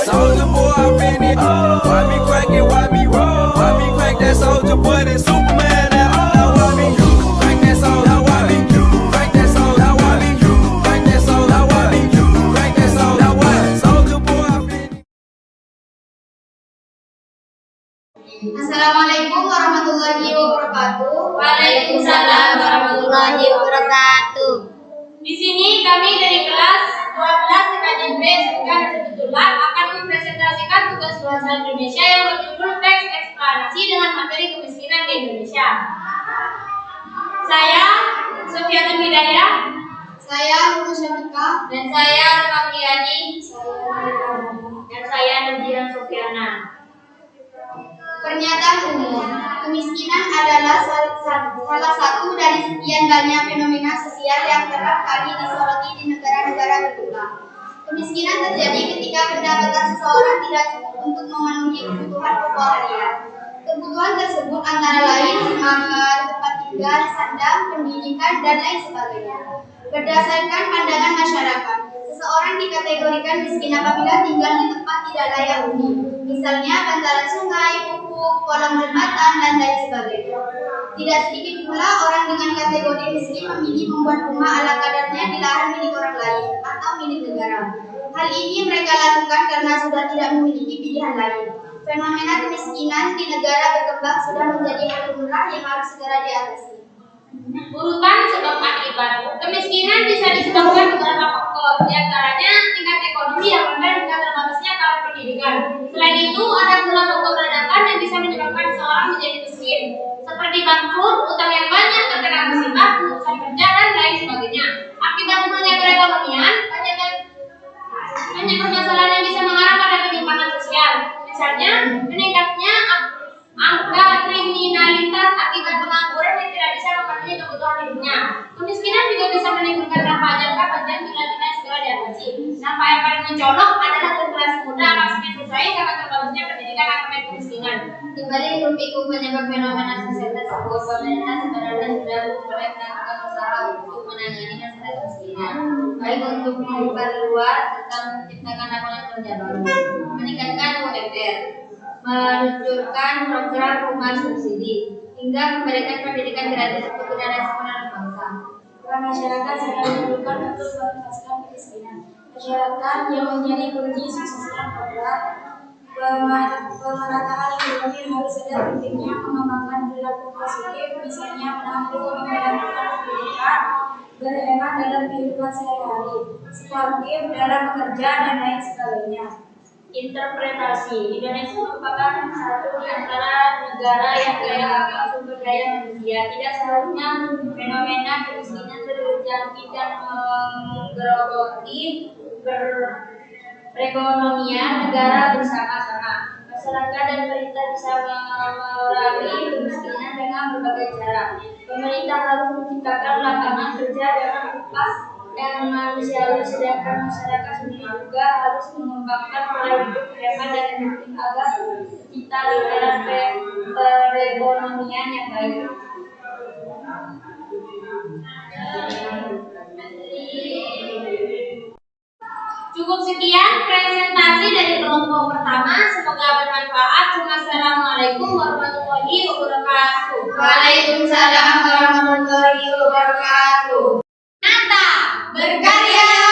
Soldier boy, I finish. Why me crack it, why me roll? Why me crack that soldier boy, that Superman, that now why me crack that soldier? Now why me crack that soldier? Now why me crack that soldier? Now why me crack that soldier? Now why soldier boy, I finish. Assalamualaikum warahmatullahi wabarakatuh. Waalaikumsalam warahmatullahi wabarakatuh. Di sini kami dari kelas 12 Sekadin B Sekolah Sebetullah akan mempresentasikan tugas bahasa Indonesia yang berjudul teks eksplanasi dengan materi kemiskinan di Indonesia. Saya Sofiatul Hidayah, Saya Nurul Syafika, dan saya Rama Priani, Dan saya Nadia Sofiana. Pernyataan umum. Kemiskinan adalah salah satu dari sekian banyak fenomena sosial yang kerap kali disoroti di negara-negara berkembang. Kemiskinan terjadi ketika pendapatan seseorang tidak cukup untuk memenuhi kebutuhan pokok harian. Kebutuhan tersebut antara lain makan, tempat tinggal, sandang, pendidikan, dan lain sebagainya. Berdasarkan pandangan masyarakat, seseorang dikategorikan miskin apabila tinggal di tempat tidak layak huni, misalnya bantaran sungai, pupuk, kolong jembatan, dan lain sebagainya. Tidak sedikit pula orang dengan kategori miskin memilih membuat rumah ala kadarnya di lahan milik orang lain atau milik negara. Hal ini mereka lakukan karena sudah tidak memiliki pilihan lain. Fenomena kemiskinan di negara berkembang sudah menjadi hal lumrah yang harus segera diatasi. Urutan sebab akibat. Kemiskinan bisa disebabkan beberapa faktor, di antaranya tingkat ekonomi yang rendah hingga terbatasnya taraf pendidikan. Selain itu, ada pula faktor ledakan yang bisa menyebabkan seseorang menjadi miskin, seperti bangkrut, utang yang banyak, terkena musibah, keputusan kerja, dan lain sebagainya. Akibat turunnya perekonomian, banyak permasalahan yang bisa mengarah pada penyimpangan sosial. Misalnya, meningkatnya angka kriminalitas akibat pengangguran yang tidak bisa memenuhi kebutuhan hidupnya. Kemiskinan juga bisa menimbulkan dampak jangka panjang bila tidak segera diatasi. Dampak yang paling mencolok adalah generasi muda akan semakin bersaing karena terbatasnya pendidikan akibat kemiskinan. Kembali untuk penyebab fenomena sosial tersebut, pemerintah sebenarnya sudah mulai melakukan usaha untuk menangani masalah kemiskinan, baik untuk memperluas tentang menciptakan lapangan kerja baru, meningkatkan UMR, meluncurkan program rumah subsidi, hingga memberikan pendidikan gratis untuk generasi penerus bangsa. Peran masyarakat sangat diperlukan untuk menuntaskan kemiskinan. Masyarakat yang menjadi kunci suksesnya program pemerataan ekonomi harus sadar pentingnya mengembangkan perilaku positif, misalnya menampung mendapatkan pendidikan, berhemat dalam kehidupan sehari-hari, sportif dalam bekerja, dan lain sebagainya. Interpretasi. Indonesia merupakan satu di antara negara yang kaya akan sumber daya manusia. Tidak seharusnya fenomena kemiskinan terjangkit dan menggerogoti perekonomian negara bersama-sama. Masyarakat dan pemerintah bisa memerangi kemiskinan dengan berbagai cara. Pemerintah harus menciptakan lapangan kerja dengan upah yang manusiawi, sedangkan masyarakat sendiri juga harus mengembangkan pola hidup hemat dan efektif agar tercipta lingkaran perekonomian yang baik. Cukup sekian presentasi dari kelompok pertama. Semoga bermanfaat. Wassalamualaikum warahmatullahi wabarakatuh. Waalaikumsalam warahmatullahi wabarakatuh. Nata berkarya.